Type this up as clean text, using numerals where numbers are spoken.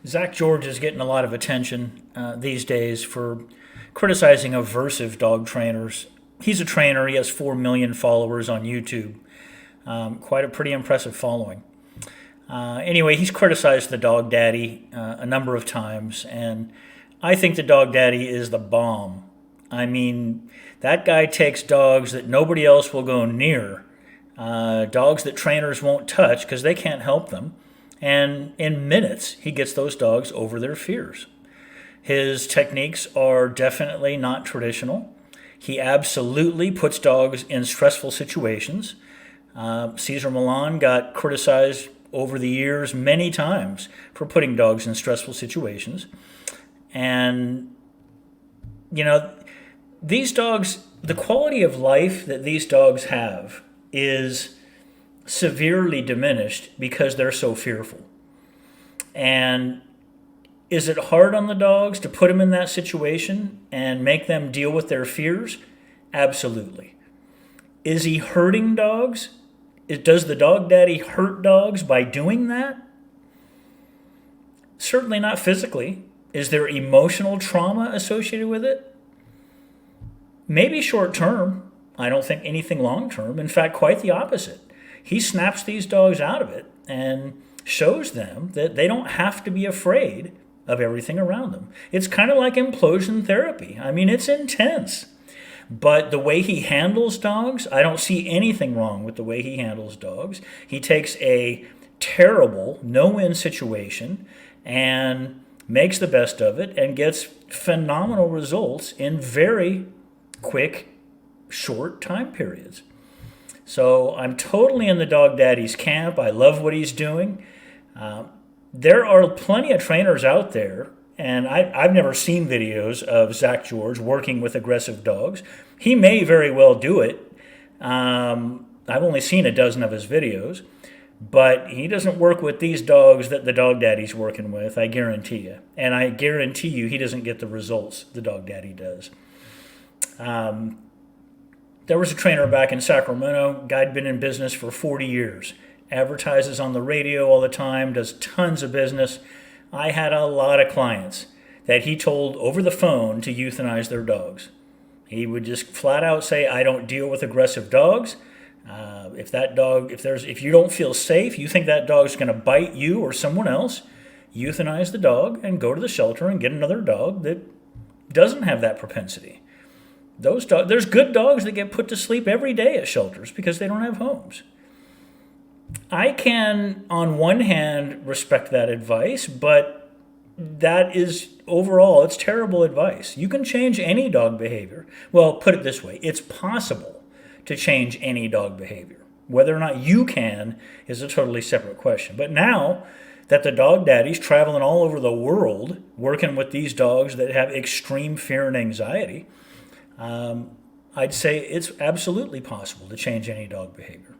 Zak George is getting a lot of attention these days for criticizing aversive dog trainers. He's a trainer. He has 4 million followers on YouTube. Quite a pretty impressive following. Anyway, he's criticized the Dog Daddy a number of times, and I think the Dog Daddy is the bomb. I mean, that guy takes dogs that nobody else will go near, dogs that trainers won't touch because they can't help them, and in minutes he gets those dogs over their fears. His techniques are definitely not traditional. He absolutely puts dogs in stressful situations. Cesar Millan got criticized over the years many times for putting dogs in stressful situations. And, you know, these dogs, the quality of life that these dogs have is severely diminished because they're so fearful. And is it hard on the dogs to put them in that situation and make them deal with their fears? Absolutely. Is he hurting dogs? Does the Dog Daddy hurt dogs by doing that? Certainly not physically. Is there emotional trauma associated with it? Maybe short term. I don't think anything long term. In fact, quite the opposite. He snaps these dogs out of it and shows them that they don't have to be afraid of everything around them. It's kind of like implosion therapy. I mean, it's intense. But the way he handles dogs, I don't see anything wrong with the way he handles dogs. He takes a terrible no-win situation and makes the best of it and gets phenomenal results in very quick, short time periods. So I'm totally in the Dog Daddy's camp. I love what he's doing. There are plenty of trainers out there, and I've never seen videos of Zak George working with aggressive dogs. He may very well do it. I've only seen a dozen of his videos, but he doesn't work with these dogs that the Dog Daddy's working with, I guarantee you. And I guarantee you he doesn't get the results the Dog Daddy does. There was a trainer back in Sacramento. Guy'd been in business for 40 years. Advertises on the radio all the time, does tons of business. I had a lot of clients that he told over the phone to euthanize their dogs. He would just flat out say, I don't deal with aggressive dogs. If you don't feel safe, you think that dog's going to bite you or someone else, euthanize the dog and go to the shelter and get another dog that doesn't have that propensity. There's good dogs that get put to sleep every day at shelters because they don't have homes. I can, on one hand, respect that advice, but that is, overall, it's terrible advice. You can change any dog behavior. Well, put it this way, it's possible to change any dog behavior. Whether or not you can is a totally separate question. But now that the Dog Daddy's traveling all over the world, working with these dogs that have extreme fear and anxiety, I'd say it's absolutely possible to change any dog behavior.